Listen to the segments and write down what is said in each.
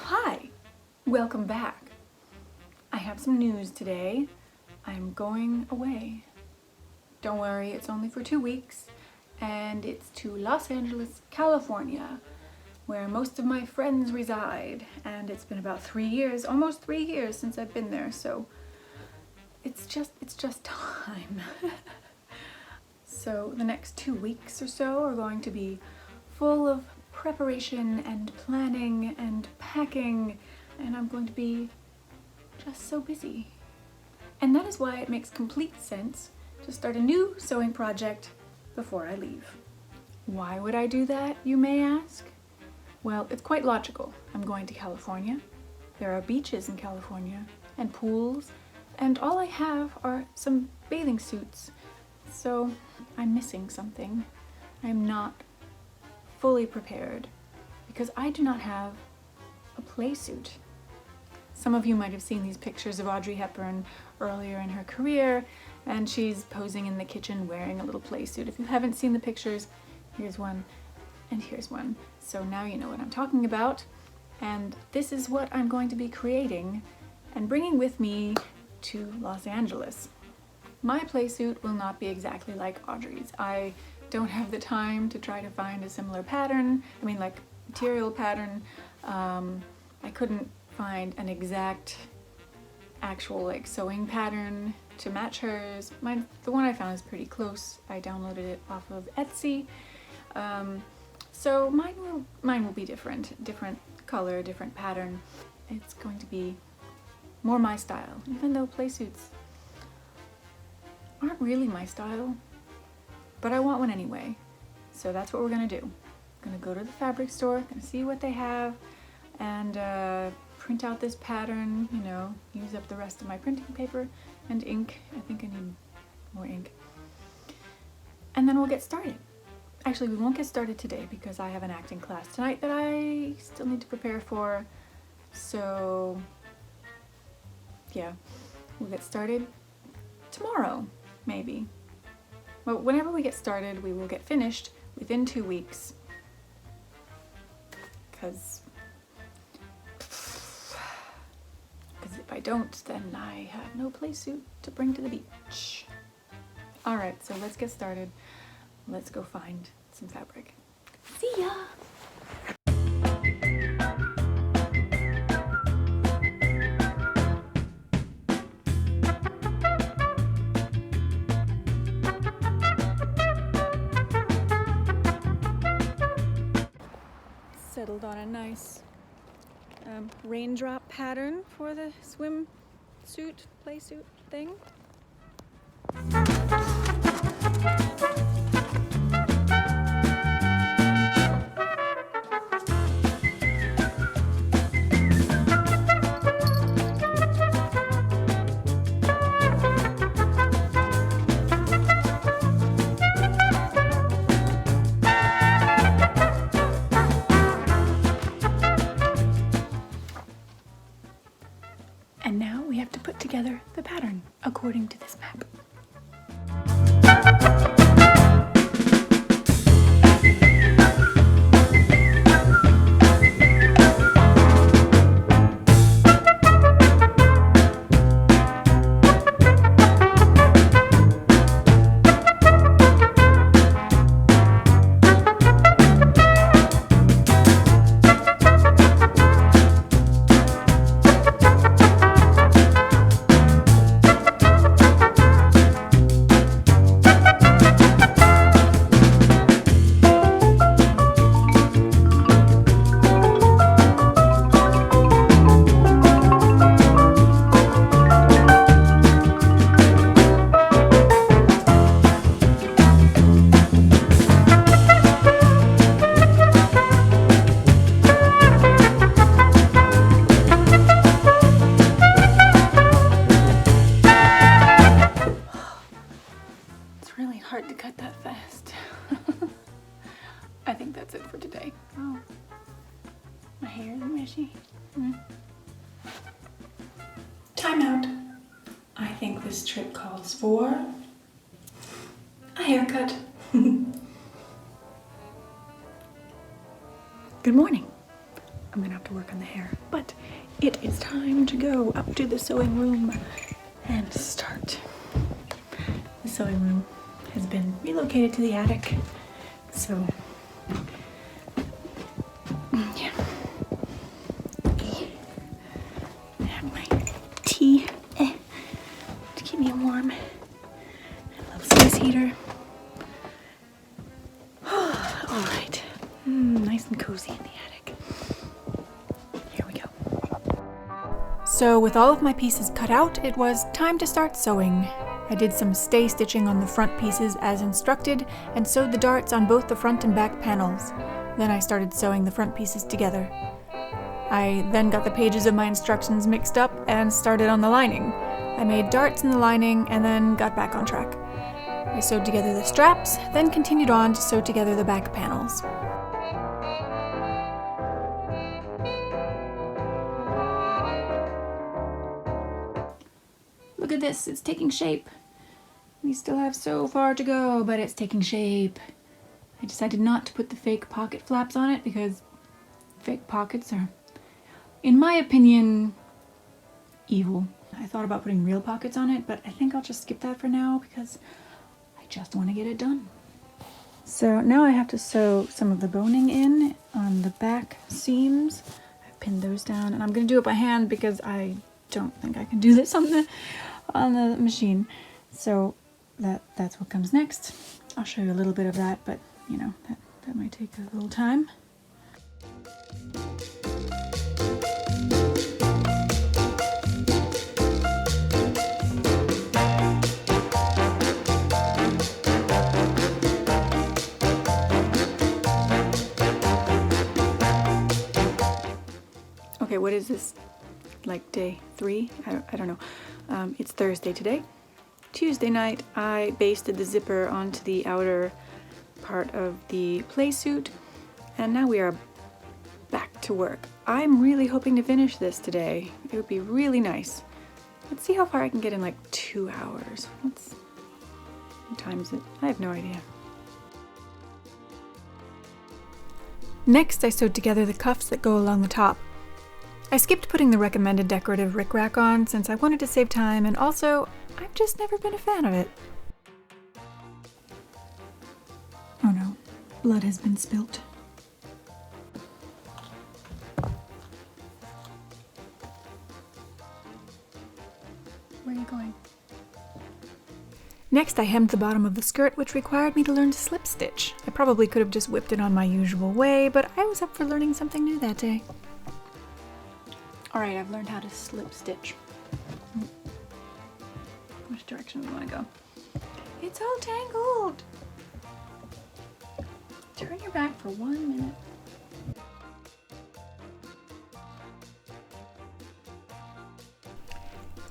Hi, welcome back. I have some news today. I'm going away. Don't worry, it's only for 2 weeks, and it's to Los Angeles, California, where most of my friends reside, and it's been about 3 years, almost 3 years since I've been there, so it's just time. So the next 2 weeks or so are going to be full of preparation and planning and packing, and I'm going to be just so busy. And that is why it makes complete sense to start a new sewing project before I leave. Why would I do that, you may ask? Well, it's quite logical. I'm going to California. There are beaches in California and pools, and all I have are some bathing suits. So I'm missing something. I'm not fully prepared because I do not have a playsuit. Some of you might have seen these pictures of Audrey Hepburn earlier in her career, and she's posing in the kitchen wearing a little playsuit. If you haven't seen the pictures, here's one and here's one. So now you know what I'm talking about, and this is what I'm going to be creating and bringing with me to Los Angeles. My playsuit will not be exactly like Audrey's. I don't have the time to try to find a similar pattern. I mean, like material pattern. I couldn't find an exact actual like sewing pattern to match hers. The one I found is pretty close. I downloaded it off of Etsy. So mine will be different color, different pattern. It's going to be more my style, even though playsuits aren't really my style, but I want one anyway. So that's what we're gonna do. I'm gonna go to the fabric store, gonna see what they have, and print out this pattern, you know, use up the rest of my printing paper and ink. I think I need more ink. And then we'll get started. Actually, we won't get started today because I have an acting class tonight that I still need to prepare for. So yeah, we'll get started tomorrow, maybe. Well, whenever we get started, we will get finished within 2 weeks. Because if I don't, then I have no playsuit to bring to the beach. All right, so let's get started. Let's go find some fabric. See ya! Settled on a nice raindrop pattern for the swimsuit, playsuit thing. And now we have to put together the pattern according to this map. Hard to cut that fast. I think that's it for today. Oh, my hair is meshy. Time out. I think this trip calls for a haircut. Good morning. I'm gonna have to work on the hair. But it is time to go up to the sewing room and start. The sewing room has been relocated to the attic, so yeah. I have my tea to keep me warm. A little space heater. All right, nice and cozy in the attic. Here we go. So with all of my pieces cut out, it was time to start sewing. I did some stay stitching on the front pieces as instructed and sewed the darts on both the front and back panels. Then I started sewing the front pieces together. I then got the pages of my instructions mixed up and started on the lining. I made darts in the lining and then got back on track. I sewed together the straps, then continued on to sew together the back panels. Look at this, it's taking shape. We still have so far to go, but it's taking shape. I decided not to put the fake pocket flaps on it because fake pockets are, in my opinion, evil. I thought about putting real pockets on it, but I think I'll just skip that for now because I just want to get it done. So now I have to sew some of the boning in on the back seams. I've pinned those down, and I'm going to do it by hand because I don't think I can do this on the machine. So that's what comes next. I'll show you a little bit of that, but you know, that might take a little time. Okay, what is this? Like day 3? I don't know. It's Thursday today. Tuesday night, I basted the zipper onto the outer part of the Playsuit, and now we are back to work. I'm really hoping to finish this today. It would be really nice. Let's see how far I can get in like 2 hours. What time is it? I have no idea. Next, I sewed together the cuffs that go along the top. I skipped putting the recommended decorative rickrack on since I wanted to save time, and also, I've just never been a fan of it. Oh no, blood has been spilt. Where are you going? Next, I hemmed the bottom of the skirt, which required me to learn to slip stitch. I probably could have just whipped it on my usual way, but I was up for learning something new that day. Alright, I've learned how to slip stitch. Which direction do we want to go? It's all tangled! Turn your back for 1 minute.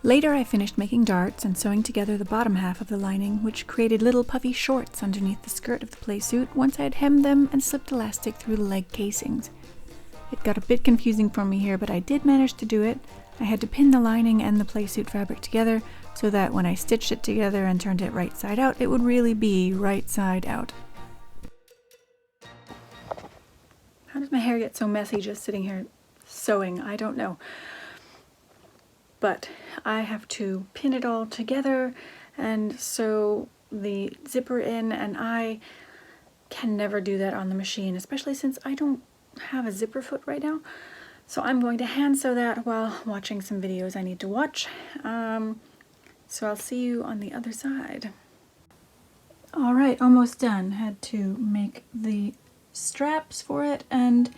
Later I finished making darts and sewing together the bottom half of the lining, which created little puffy shorts underneath the skirt of the Playsuit once I had hemmed them and slipped elastic through the leg casings. It got a bit confusing for me here, but I did manage to do it. I had to pin the lining and the Playsuit fabric together so that when I stitched it together and turned it right side out, it would really be right side out. How does my hair get so messy just sitting here sewing? I don't know. But I have to pin it all together and sew the zipper in, and I can never do that on the machine, especially since I don't have a zipper foot right now. So I'm going to hand sew that while watching some videos I need to watch. So I'll see you on the other side. All right, almost done. Had to make the straps for it, and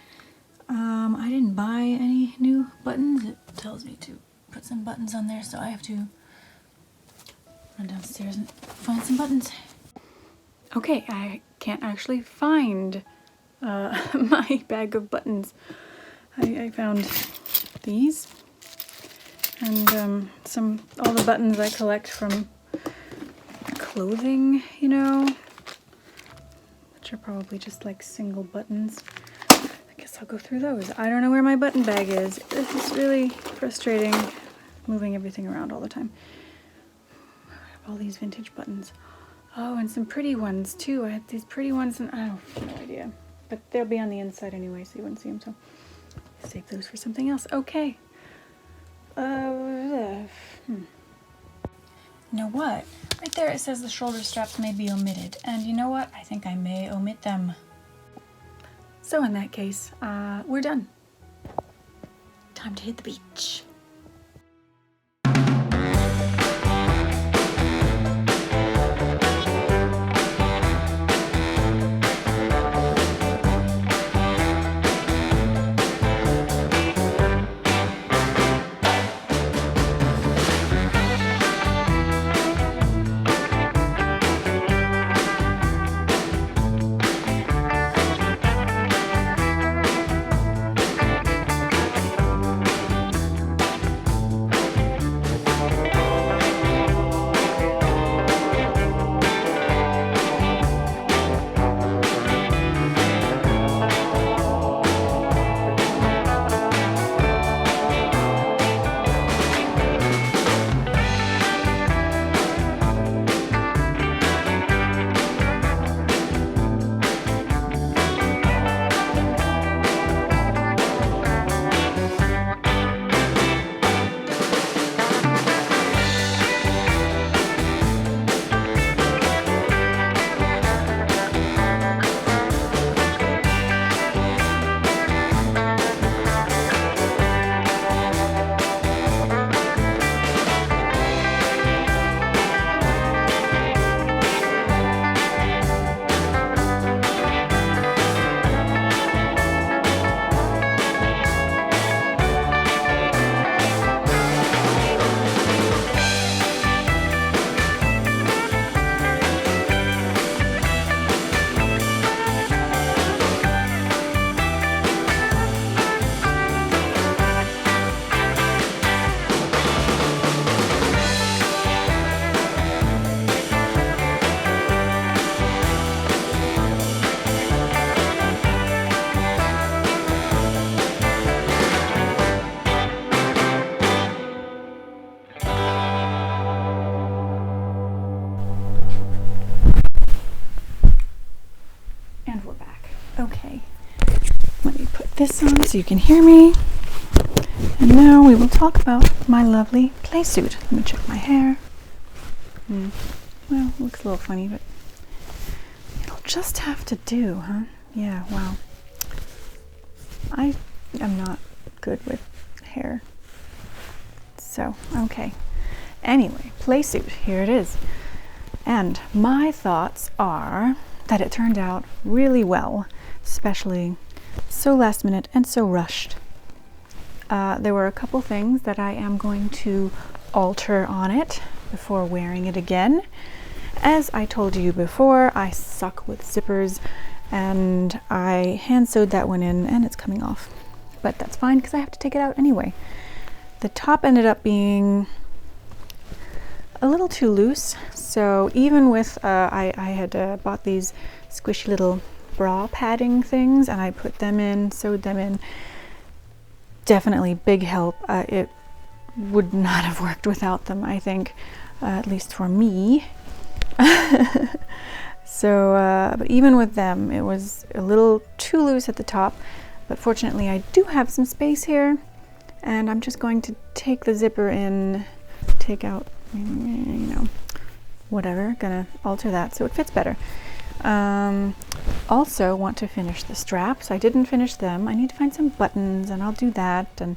I didn't buy any new buttons. It tells me to put some buttons on there, so I have to run downstairs and find some buttons. Okay, I can't actually find my bag of buttons. I found these and all the buttons I collect from clothing, you know, which are probably just like single buttons. I guess I'll go through those. I don't know where my button bag is. This is really frustrating, moving everything around all the time. I have all these vintage buttons. Oh, and some pretty ones too. I had these pretty ones and I have no idea. But they'll be on the inside anyway, so you wouldn't see them. So Save those for something else. Okay. You know what? Right there it says the shoulder straps may be omitted. And you know what? I think I may omit them. So in that case, we're done. Time to hit the beach. Okay, let me put this on so you can hear me. And now we will talk about my lovely playsuit. Let me check my hair. Well, it looks a little funny, but it'll just have to do, huh? Yeah, wow. I am not good with hair. So, okay. Anyway, playsuit, here it is. And my thoughts are that it turned out really well, especially so last minute and so rushed. There were a couple things that I am going to alter on it before wearing it again. As I told you before, I suck with zippers, and I hand sewed that one in and it's coming off. But that's fine because I have to take it out anyway. The top ended up being a little too loose, so even with I had bought these squishy little bra padding things, and I put them in, sewed them in. Definitely big help. It would not have worked without them, I think, at least for me. So, but even with them, it was a little too loose at the top, but fortunately I do have some space here, and I'm just going to take the zipper in, take out, you know, whatever, gonna alter that so it fits better. Also want to finish the straps. I didn't finish them. I need to find some buttons, and I'll do that, and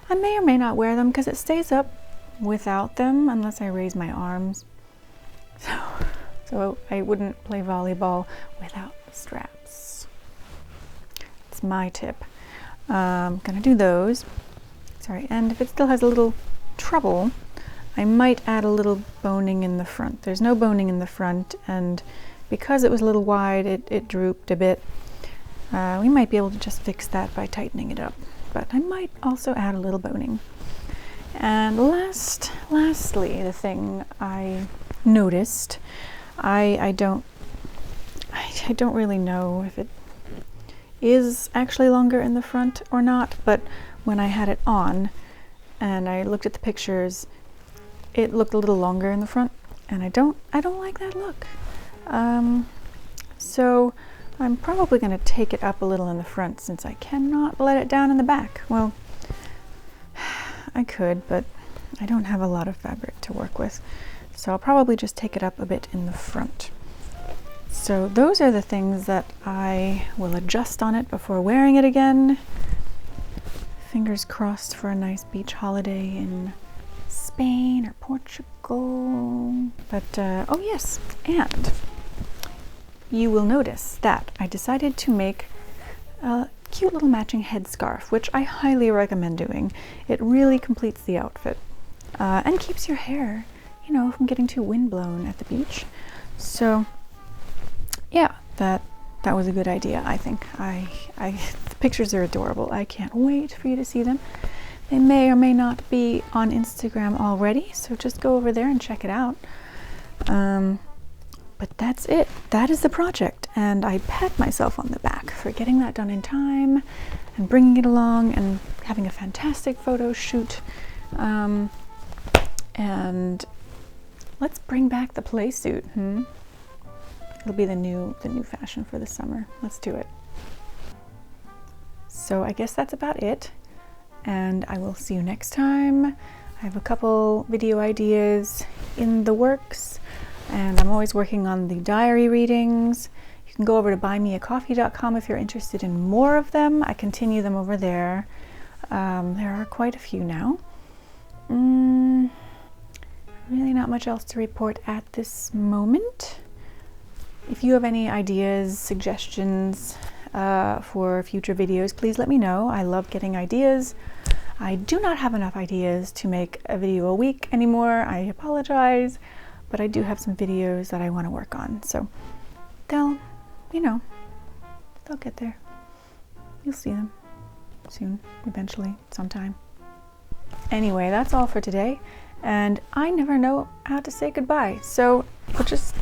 I may or may not wear them because it stays up without them unless I raise my arms. So I wouldn't play volleyball without the straps. It's my tip. Gonna do those. Sorry, and if it still has a little trouble, I might add a little boning in the front. There's no boning in the front, and because it was a little wide, it drooped a bit. We might be able to just fix that by tightening it up, but I might also add a little boning. And lastly, the thing I noticed, I don't really know if it is actually longer in the front or not, but when I had it on and I looked at the pictures, it looked a little longer in the front, and I don't like that look. So I'm probably going to take it up a little in the front since I cannot let it down in the back. Well, I could, but I don't have a lot of fabric to work with. So I'll probably just take it up a bit in the front. So those are the things that I will adjust on it before wearing it again. Fingers crossed for a nice beach holiday in Spain or Portugal. But, oh yes, and you will notice that I decided to make a cute little matching headscarf, which I highly recommend doing. It really completes the outfit and keeps your hair, you know, from getting too windblown at the beach. So yeah, that was a good idea, I think. The pictures are adorable. I can't wait for you to see them. They may or may not be on Instagram already, so just go over there and check it out. But that's it. That is the project, and I pat myself on the back for getting that done in time and bringing it along and having a fantastic photo shoot. And let's bring back the Playsuit. It'll be the new fashion for the summer. Let's do it. So I guess that's about it, and I will see you next time. I have a couple video ideas in the works, and I'm always working on the diary readings. You can go over to buymeacoffee.com if you're interested in more of them. I continue them over there. There are quite a few now. Really not much else to report at this moment. If you have any ideas, suggestions for future videos, please let me know. I love getting ideas. I do not have enough ideas to make a video a week anymore. I apologize, but I do have some videos that I want to work on. So they'll get there. You'll see them soon, eventually, sometime. Anyway, that's all for today. And I never know how to say goodbye. So we'll just